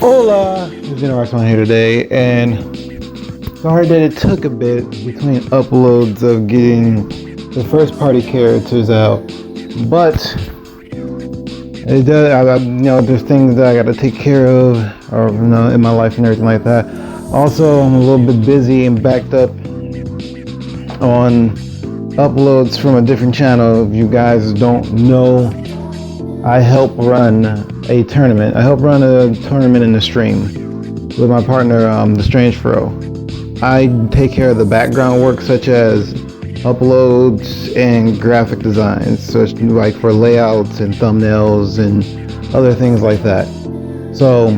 Hola, it's DxCx here today, and sorry that it took a bit between uploads of getting the first party characters out, but it does. There's things that I got to take care of, or in my life and everything like that. Also, I'm a little bit busy and backed up on uploads from a different channel. If you guys don't know, I help run a tournament. I help run a tournament in the stream with my partner, the Strange Fro. I take care of the background work, such as uploads and graphic designs, such like for layouts and thumbnails and other things like that. So,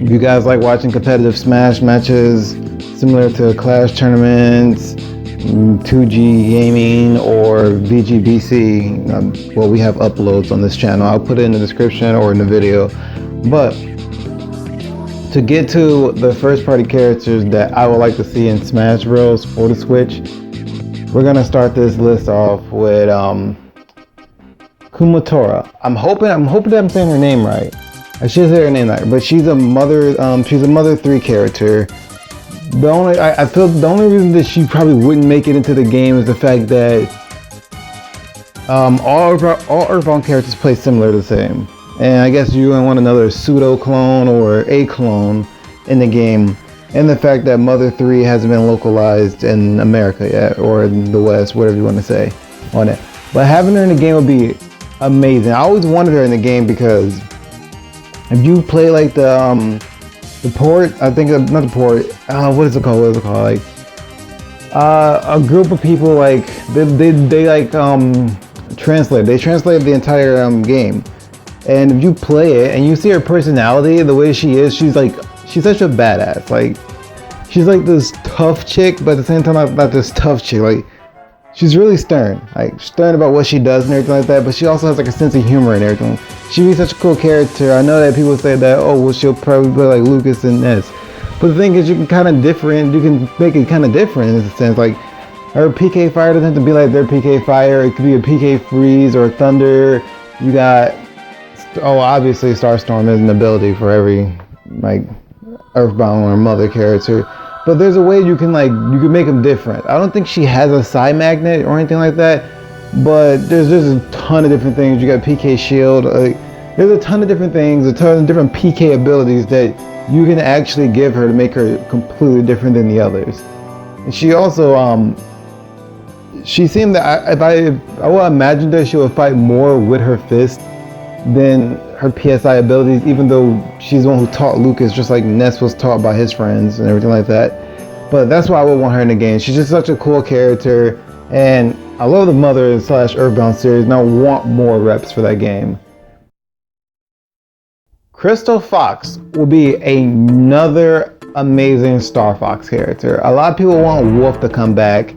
if you guys like watching competitive Smash matches similar to Clash tournaments, 2G gaming, or VGBC, well, we have uploads on this channel. I'll put it in the description or in the video. But to get to the first party characters that I would like to see in Smash Bros. For the Switch, we're gonna start this list off with Kumatora. I'm hoping that I'm saying her name right. I should say her name right, but she's a mother 3 character. I feel the only reason that she probably wouldn't make it into the game is the fact that all Earthbound characters play similar to the same, and I guess you want another pseudo clone or a clone in the game, and the fact that Mother 3 hasn't been localized in America yet, or in the West, whatever you want to say on it. But having her in the game would be amazing. I always wanted her in the game because if you play like the port, I think, not the port, what is it called? Like, a group of people, like, they translate the entire game. And if you play it and you see her personality, the way she is, she's such a badass. Like, she's like this tough chick, but at the same time, not this tough chick. Like, she's really stern about what she does and everything like that, but she also has like a sense of humor and everything. She'd be such a cool character. I know that people say that, oh, well, she'll probably play like Lucas and this. But the thing is, you can make it kind of different in a sense. Like, her PK Fire doesn't have to be like their PK Fire. It could be a PK Freeze or a Thunder. You got, obviously Starstorm is an ability for every, like, Earthbound or Mother character. But there's a way you can make them different. I don't think she has a Psy Magnet or anything like that, but there's just a ton of different things. You got PK Shield. There's a ton of different things, a ton of different PK abilities that you can actually give her to make her completely different than the others. And she also, she seemed that I would imagine that she would fight more with her fist than her PSI abilities, even though she's the one who taught Lucas, just like Ness was taught by his friends and everything like that. But that's why I would want her in the game. She's just such a cool character, and I love the Mother / Earthbound series, and I want more reps for that game. Crystal Fox will be another amazing Star Fox character. A lot of people want Wolf to come back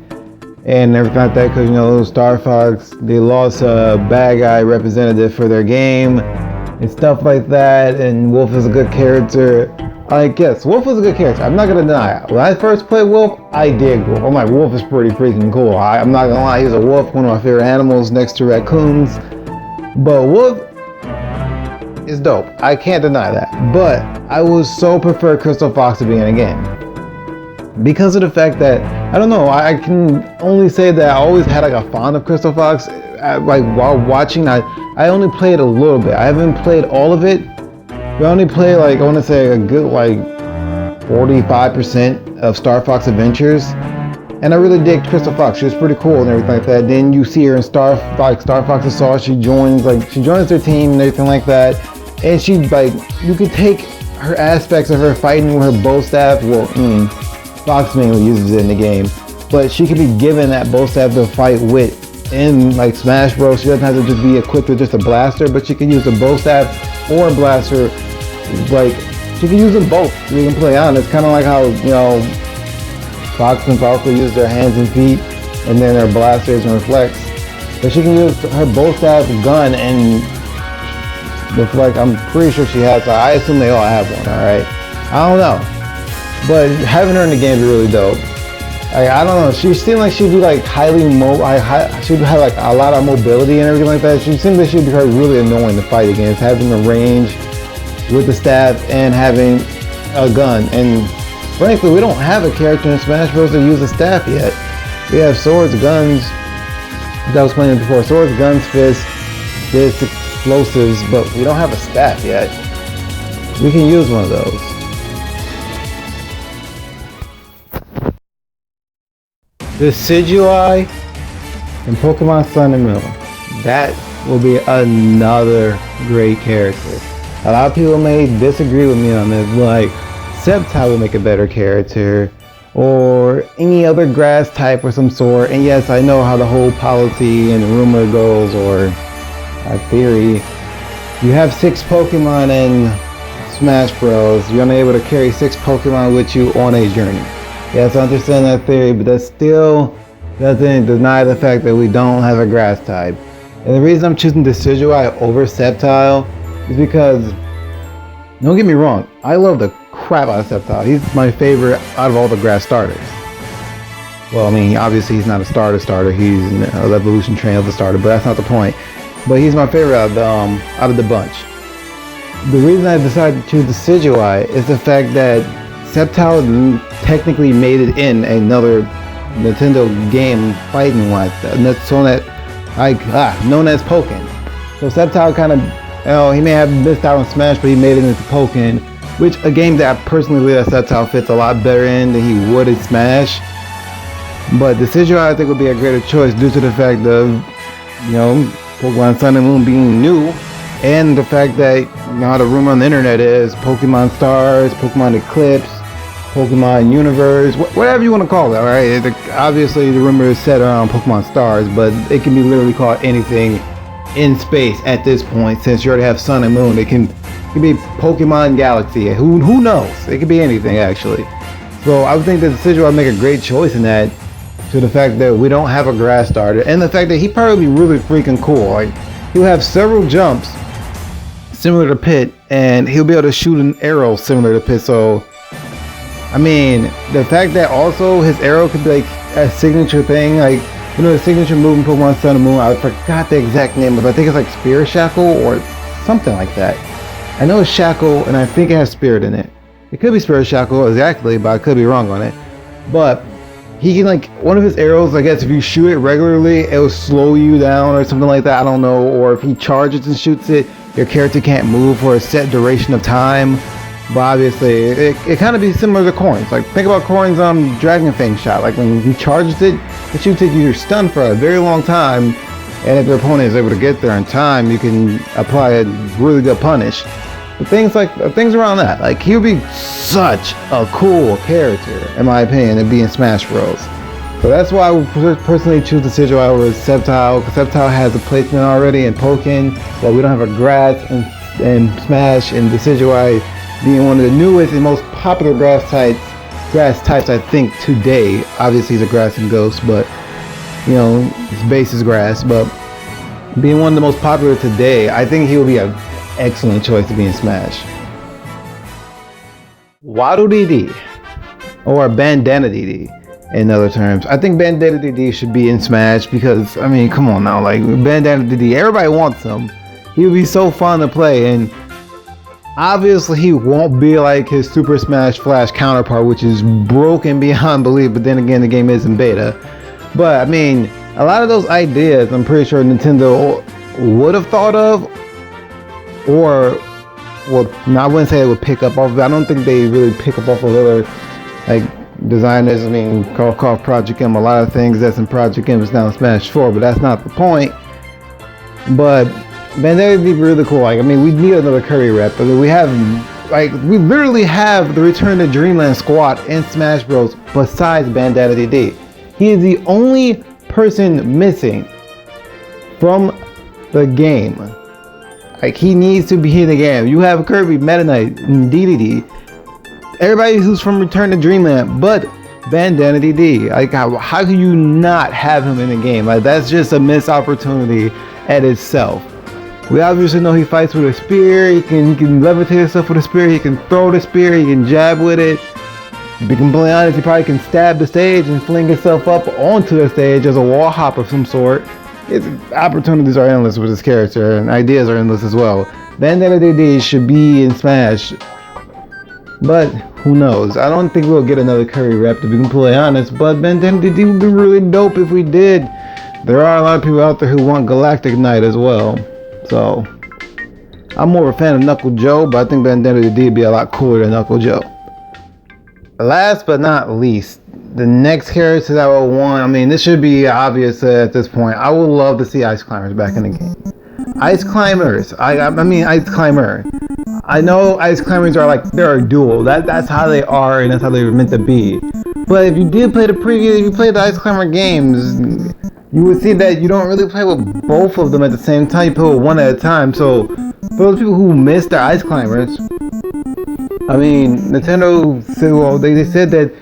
and everything like that, because Star Fox, they lost a bad guy representative for their game and stuff like that, and Wolf is a good character. I guess Wolf was a good character. I'm not gonna deny it. When I first played Wolf, I dig Wolf. I'm like, Wolf is pretty freaking cool. I'm not gonna lie, he's a wolf, one of my favorite animals next to raccoons. But Wolf is dope. I can't deny that. But I would so prefer Crystal Fox to be in a game, because of the fact that, I don't know, I can only say that I always had like a fond of Crystal Fox. Like, while watching, I only played a little bit. I haven't played all of it. We only played, like, I want to say a good 45% of Star Fox Adventures, and I really dig Crystal Fox. She was pretty cool and everything like that. Then you see her in Star Fox Assault. She joins their team and everything like that, and she, like, you could take her aspects of her fighting with her bow staff. Well, Fox mainly uses it in the game, but she can be given that bow staff to fight with in like Smash Bros. She doesn't have to just be equipped with just a blaster, but she can use a bow staff or a blaster. Like, she can use them both. You can play on. It's kind of like how, Fox and Falco use their hands and feet, and then their blasters and reflects. But she can use her bow staff, gun, and reflect. I'm pretty sure she has. I assume they all have one. All right. I don't know, but having her in the game would be really dope. I don't know. She seemed like she'd be like highly mobile. She'd have like a lot of mobility and everything like that. She seemed like she'd be really annoying to fight against. Having the range with the staff and having a gun. And frankly, we don't have a character in Smash Bros. That uses a staff yet. We have swords, guns, as I was playing before, swords, guns, fists, explosives, but we don't have a staff yet. We can use one of those. Decidueye in Pokemon Sun and Moon. That will be another great character. A lot of people may disagree with me on this, like Sceptile will make a better character, or any other grass type or some sort. And yes, I know how the whole policy and rumor goes, or a theory. You have 6 Pokemon in Smash Bros. You're unable to carry 6 Pokemon with you on a journey. Yes, I understand that theory, but that still doesn't deny the fact that we don't have a grass type. And the reason I'm choosing Decidueye over Sceptile is because, don't get me wrong, I love the crap out of Sceptile. He's my favorite out of all the grass starters. Well, I mean, obviously he's not a starter, he's an evolution train of the starter, but that's not the point. But he's my favorite out of the bunch. The reason I decided to choose Decidueye is the fact that Sceptile technically made it in another Nintendo game fighting wise, known as Pokken. So Sceptile kind of, he may have missed out on Smash, but he made it into Pokken, which a game that I personally believe that Sceptile fits a lot better in than he would in Smash. But Decidueye I think would be a greater choice due to the fact of, Pokemon Sun and Moon being new, and the fact that, the rumor on the internet is Pokemon Stars, Pokemon Eclipse, Pokemon Universe, whatever you want to call it, alright? Obviously the rumor is set around Pokemon Stars, but it can be literally called anything in space at this point, since you already have Sun and Moon. It can be Pokemon Galaxy, who knows? It could be anything actually. So I would think that Decidueye would make a great choice in that, to the fact that we don't have a grass starter, and the fact that he'd probably be really freaking cool. Like, he'll have several jumps similar to Pit, and he'll be able to shoot an arrow similar to Pit. So I mean, the fact that also his arrow could be like a signature thing, like, the signature move in Pokemon Sun and Moon, I forgot the exact name, but I think it's like Spirit Shackle or something like that. I know it's Shackle, and I think it has Spirit in it. It could be Spirit Shackle exactly, but I could be wrong on it. But he can, like, one of his arrows, I guess if you shoot it regularly, it will slow you down or something like that, I don't know. Or if he charges and shoots it, your character can't move for a set duration of time. But obviously, it kind of be similar to coins. Like, think about coins on Dragon Fang shot. Like, when he charges it, it shoots it, you're stunned for a very long time. And if your opponent is able to get there in time, you can apply a really good punish. But things around that, like, he would be such a cool character, in my opinion, to be in Smash Bros. So that's why I would personally choose Decidueye over Sceptile, because Sceptile has a placement already in Pokken, but we don't have a grass in Smash, and Decidueye being one of the newest and most popular grass types I think today. Obviously he's a grass and ghost, but his base is grass, but being one of the most popular today, I think he will be an excellent choice to be in Smash. Dee Dee, or Bandana Dee Dee in other terms. I think Bandana Dee Dee should be in Smash because, I mean, come on now, like, Bandana Dee Dee, everybody wants him. He would be so fun to play, and obviously he won't be like his Super Smash Flash counterpart, which is broken beyond belief, but then again, the game is in beta. But I mean, a lot of those ideas I'm pretty sure Nintendo would have thought of, or, well, I wouldn't say they would pick up off of it. I don't think they really pick up off of other, like, designers. I mean, call Project M. A lot of things that's in Project M is now in Smash 4, but that's not the point. But Bandana would be really cool. Like, I mean, we need another Kirby rep. I mean, we literally have the Return to Dreamland squad in Smash Bros. Besides Bandana Dee Dee. He is the only person missing from the game. Like, he needs to be in the game. You have Kirby, Meta Knight, and DDD. Everybody who's from Return to Dreamland, but Bandana Dee Dee. Like, how can you not have him in the game? Like, that's just a missed opportunity at itself. We obviously know he fights with a spear. He can levitate himself with a spear. He can throw the spear. He can jab with it. To be completely honest, he probably can stab the stage and fling himself up onto the stage as a wall hop of some sort. Opportunities are endless with this character, and ideas are endless as well. Bandana Dee Dee should be in Smash, but who knows? I don't think we'll get another Curry rep, to be completely honest, but Bandana Dee Dee would be really dope if we did. There are a lot of people out there who want Galactic Knight as well, so I'm more of a fan of Knuckle Joe, but I think Bandana Dee Dee would be a lot cooler than Knuckle Joe. Last but not least, the next character that I would want, I mean, this should be obvious at this point. I would love to see Ice Climbers back in the game. Ice Climbers. I mean, Ice Climber. I know Ice Climbers are like, they're a duel. That's how they are, and that's how they were meant to be. But if you did play if you played the Ice Climber games, you would see that you don't really play with both of them at the same time. You play with one at a time. So, for those people who missed their Ice Climbers, I mean, Nintendo said, well, they said that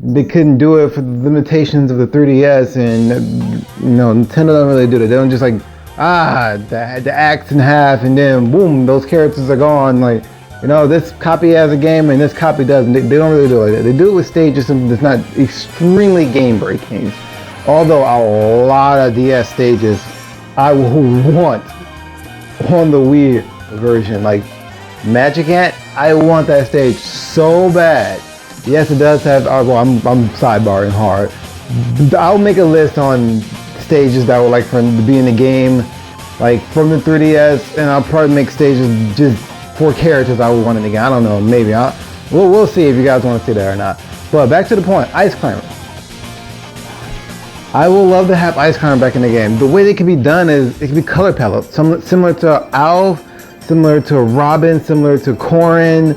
they couldn't do it for the limitations of the 3DS, and you know, Nintendo don't really do that. They don't just like, the axe in half, and then boom, those characters are gone. Like, you know, this copy has a game and this copy doesn't. They don't really do it. They do it with stages that's not extremely game breaking. Although a lot of DS stages I will want on the Wii version, like Magic Ant, I want that stage so bad. Yes, it does have. Well, I'm sidebarring hard. I'll make a list on stages that would like to be in the game, like from the 3DS, and I'll probably make stages just for characters I would want in the game. I don't know, maybe we'll see if you guys want to see that or not. But back to the point, Ice Climber. I would love to have Ice Climber back in the game. The way it can be done is it can be color palette, similar to Alf, similar to Robin, similar to Corrin,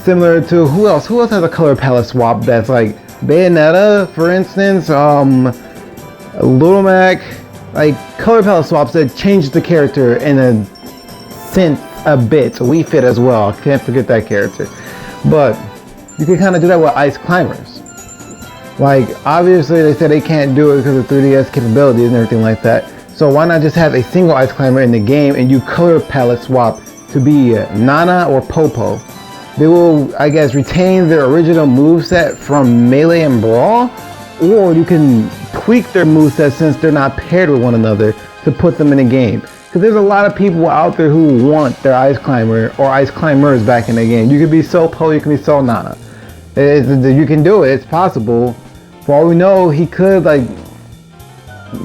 similar to who else? Who else has a color palette swap that's like Bayonetta, for instance, Little Mac, like color palette swaps that change the character in a sense a bit. Wii Fit as well. Can't forget that character. But you can kind of do that with Ice Climbers. Like, obviously they said they can't do it because of 3DS capabilities and everything like that. So why not just have a single Ice Climber in the game and you color palette swap to be Nana or Popo? They will, I guess, retain their original moveset from Melee and Brawl, or you can tweak their moveset since they're not paired with one another to put them in the game. Because there's a lot of people out there who want their Ice Climber or Ice Climbers back in the game. You can be so Po, you can be so Nana. You can do it, it's possible. For all we know, he could, like,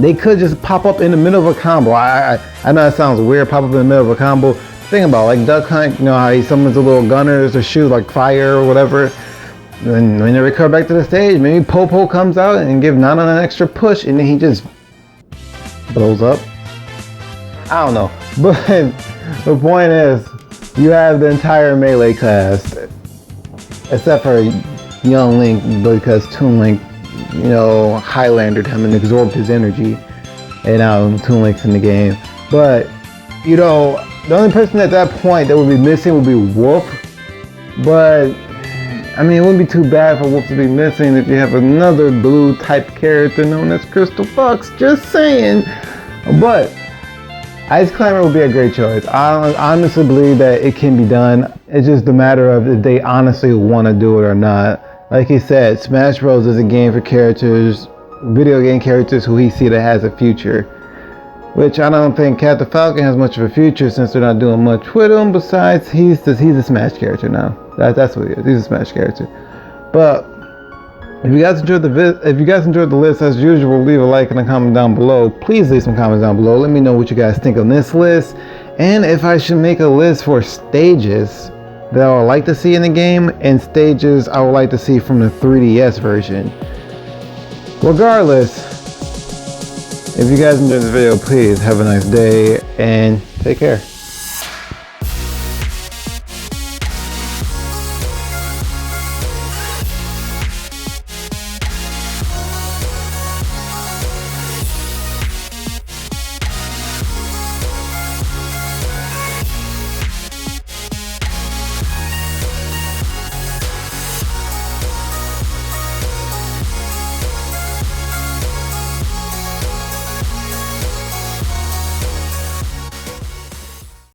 they could just pop up in the middle of a combo. I know that sounds weird, pop up in the middle of a combo. Think about it, like Duck Hunt, you know how he summons the little gunners or shoot like fire or whatever. And when they recover back to the stage, maybe Popo comes out and give Nana an extra push and then he just blows up. I don't know. But the point is, you have the entire Melee cast, except for Young Link, because Toon Link, you know, Highlandered him and absorbed his energy. And now Toon Link's in the game. But, you know, the only person at that point that would be missing would be Wolf. But I mean, it wouldn't be too bad for Wolf to be missing if you have another blue type character known as Crystal Fox. Just saying. But Ice Climber would be a great choice. I honestly believe that it can be done. It's just a matter of if they honestly want to do it or not. Like he said, Smash Bros. Is a game for characters, video game characters who he see that has a future. Which I don't think Cat the Falcon has much of a future since they're not doing much with him. Besides, he's a Smash character now. That's what he is. He's a Smash character. But if you guys enjoyed the list, as usual, leave a like and a comment down below. Please leave some comments down below. Let me know what you guys think on this list, and if I should make a list for stages that I would like to see in the game and stages I would like to see from the 3DS version. Regardless, if you guys enjoyed this video, please have a nice day and take care.